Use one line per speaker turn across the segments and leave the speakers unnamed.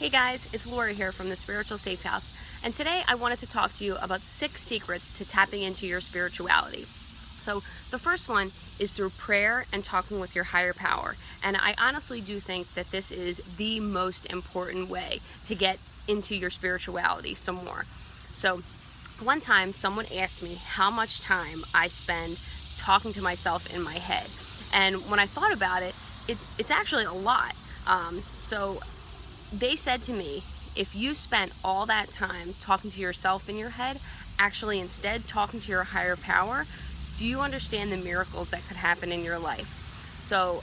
Hey guys, it's Laura here from the Spiritual Safe House, and today I wanted to talk to you about 6 secrets to tapping into your spirituality. So the first one is through prayer and talking with your higher power, and I honestly do think that this is the most important way to get into your spirituality some more. So one time someone asked me how much time I spend talking to myself in my head, and when I thought about it, it's actually a lot. So they said to me, if you spent all that time talking to yourself in your head, actually instead talking to your higher power, do you understand the miracles that could happen in your life? So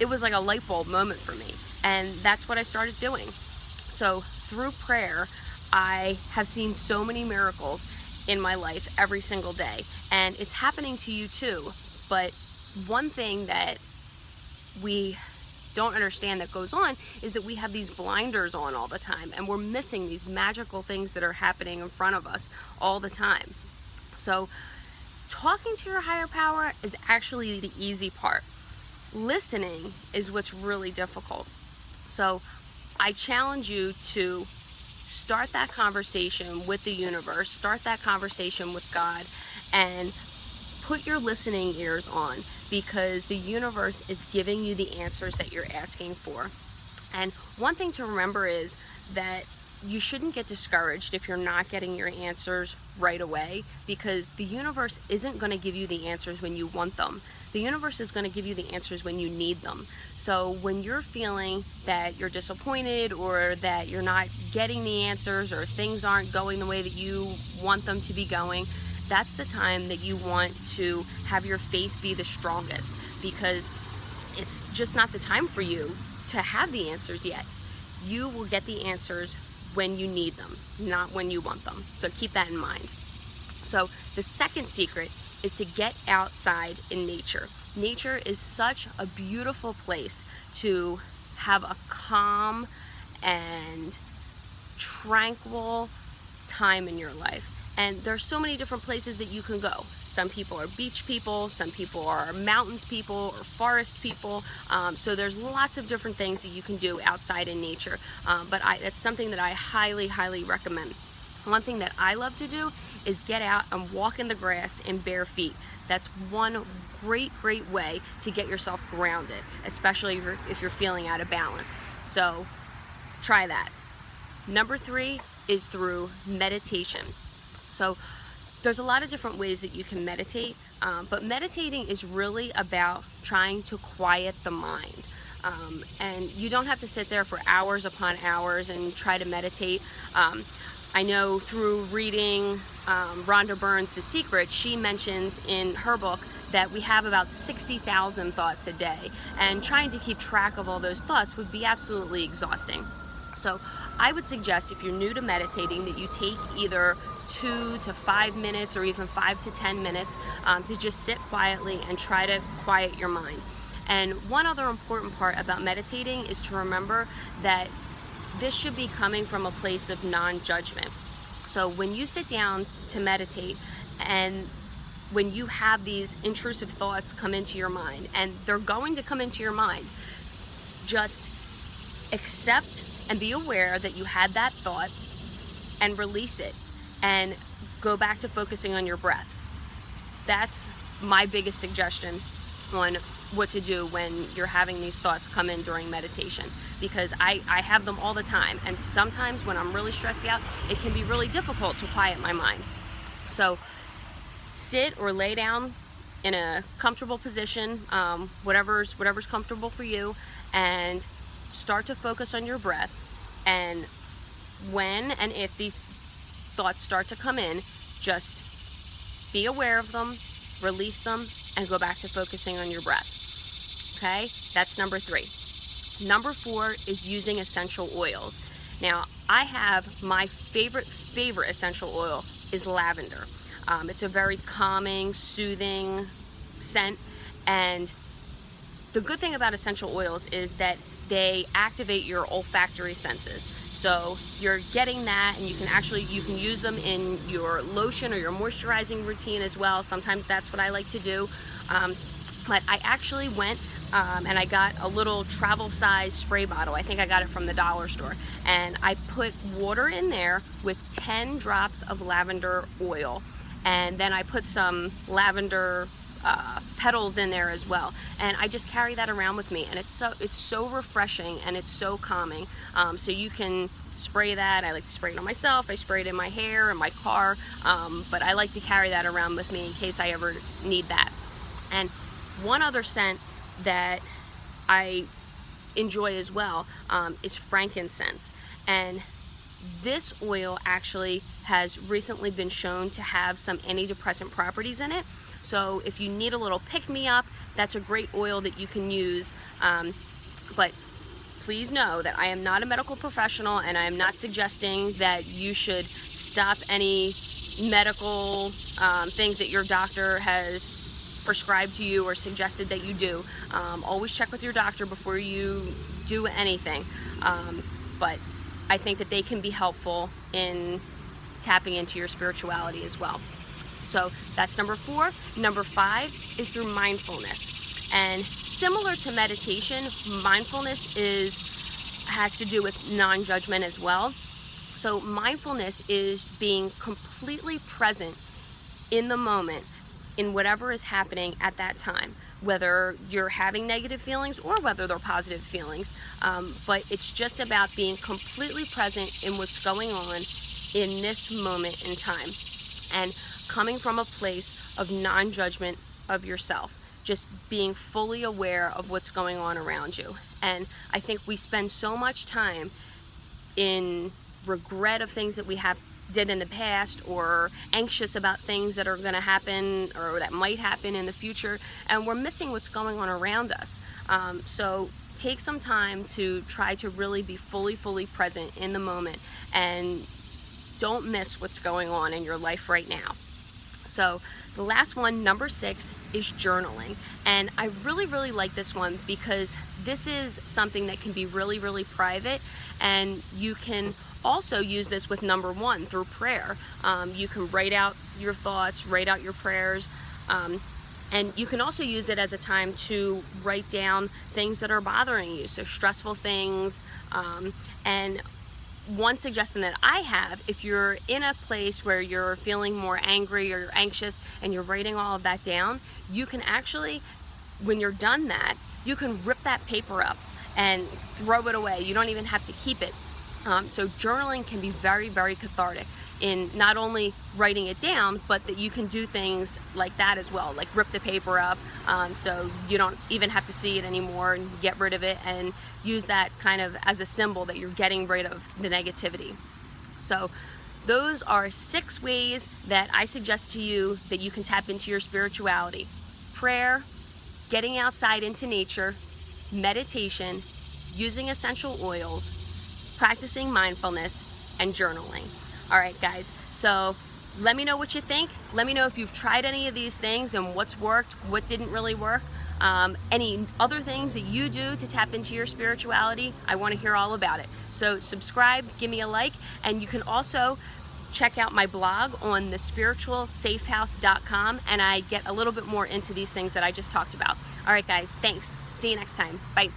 it was like a light bulb moment for me, and that's what I started doing. So through prayer, I have seen so many miracles in my life every single day, and it's happening to you too. But one thing that we don't understand that goes on is that we have these blinders on all the time, and we're missing these magical things that are happening in front of us all the time. So talking to your higher power is actually the easy part. Listening is what's really difficult. So I challenge you to start that conversation with the universe, start that conversation with God, and put your listening ears on, because the universe is giving you the answers that you're asking for. And one thing to remember is that you shouldn't get discouraged if you're not getting your answers right away, because the universe isn't going to give you the answers when you want them. The universe is going to give you the answers when you need them. So when you're feeling that you're disappointed, or that you're not getting the answers, or things aren't going the way that you want them to be going, that's the time that you want to have your faith be the strongest, because it's just not the time for you to have the answers yet. You will get the answers when you need them, not when you want them. So keep that in mind. So the second secret is to get outside in nature. Nature is such a beautiful place to have a calm and tranquil time in your life. And there's so many different places that you can go. Some people are beach people, some people are mountains people, or forest people. So there's lots of different things that you can do outside in nature. But it's something that I highly, highly recommend. One thing that I love to do is get out and walk in the grass in bare feet. That's one great way to get yourself grounded, especially if you're feeling out of balance. So try that. Number 3 is through meditation. So there's a lot of different ways that you can meditate, but meditating is really about trying to quiet the mind. And you don't have to sit there for hours upon hours and try to meditate. I know through reading Rhonda Byrne's The Secret, she mentions in her book that we have about 60,000 thoughts a day, and trying to keep track of all those thoughts would be absolutely exhausting. So I would suggest, if you're new to meditating, that you take either 2 to 5 minutes, or even 5 to 10 minutes to just sit quietly and try to quiet your mind. And one other important part about meditating is to remember that this should be coming from a place of non-judgment. So when you sit down to meditate, and when you have these intrusive thoughts come into your mind, and they're going to come into your mind, just accept and be aware that you had that thought, and release it, and go back to focusing on your breath. That's my biggest suggestion on what to do when you're having these thoughts come in during meditation, because I have them all the time, and sometimes when I'm really stressed out, it can be really difficult to quiet my mind. So sit or lay down in a comfortable position, whatever's comfortable for you, and start to focus on your breath. And when and if these thoughts start to come in, just be aware of them, release them, and go back to focusing on your breath. Okay, that's number 3. Number 4 is using essential oils. Now, I have my favorite essential oil is lavender. It's a very calming, soothing scent, and the good thing about essential oils is that they activate your olfactory senses. So you're getting that, and you can use them in your lotion or your moisturizing routine as well. Sometimes that's what I like to do. But I actually went and I got a little travel size spray bottle. I think I got it from the dollar store. And I put water in there with 10 drops of lavender oil. And then I put some lavender petals in there as well, and I just carry that around with me, and it's so refreshing and it's so calming. So you can spray that. I like to spray it on myself. I spray it in my hair, in my car, but I like to carry that around with me in case I ever need that. And one other scent that I enjoy as well is frankincense, and this oil actually has recently been shown to have some antidepressant properties in it. So if you need a little pick-me-up, that's a great oil that you can use. But please know that I am not a medical professional, and I am not suggesting that you should stop any medical things that your doctor has prescribed to you or suggested that you do. Always check with your doctor before you do anything. But I think that they can be helpful in tapping into your spirituality as well. So that's number 4. Number 5 is through mindfulness. And similar to meditation, mindfulness has to do with non-judgment as well. So mindfulness is being completely present in the moment, in whatever is happening at that time, whether you're having negative feelings or whether they're positive feelings. But it's just about being completely present in what's going on in this moment in time, and coming from a place of non-judgment of yourself, just being fully aware of what's going on around you. And I think we spend so much time in regret of things that we did in the past, or anxious about things that are going to happen or that might happen in the future, and we're missing what's going on around us. So take some time to try to really be fully present in the moment, and don't miss what's going on in your life right now. So the last one, number 6, is journaling. And I really like this one because this is something that can be really private, and you can also use this with number 1 through prayer. You can write out your thoughts, write out your prayers, and you can also use it as a time to write down things that are bothering you, so stressful things. And one suggestion that I have, if you're in a place where you're feeling more angry or you're anxious and you're writing all of that down, you can actually, when you're done that, you can rip that paper up and throw it away. You don't even have to keep it. So journaling can be very cathartic in not only writing it down, but that you can do things like that as well, like rip the paper up, so you don't even have to see it anymore, and get rid of it, and use that kind of as a symbol that you're getting rid of the negativity. So those are 6 ways that I suggest to you that you can tap into your spirituality: prayer, getting outside into nature, meditation, using essential oils, practicing mindfulness, and journaling. All right, guys, so let me know what you think. Let me know if you've tried any of these things and what's worked, what didn't really work. Any other things that you do to tap into your spirituality, I want to hear all about it. So subscribe, give me a like, and you can also check out my blog on thespiritualsafehouse.com, and I get a little bit more into these things that I just talked about. All right, guys, thanks. See you next time. Bye.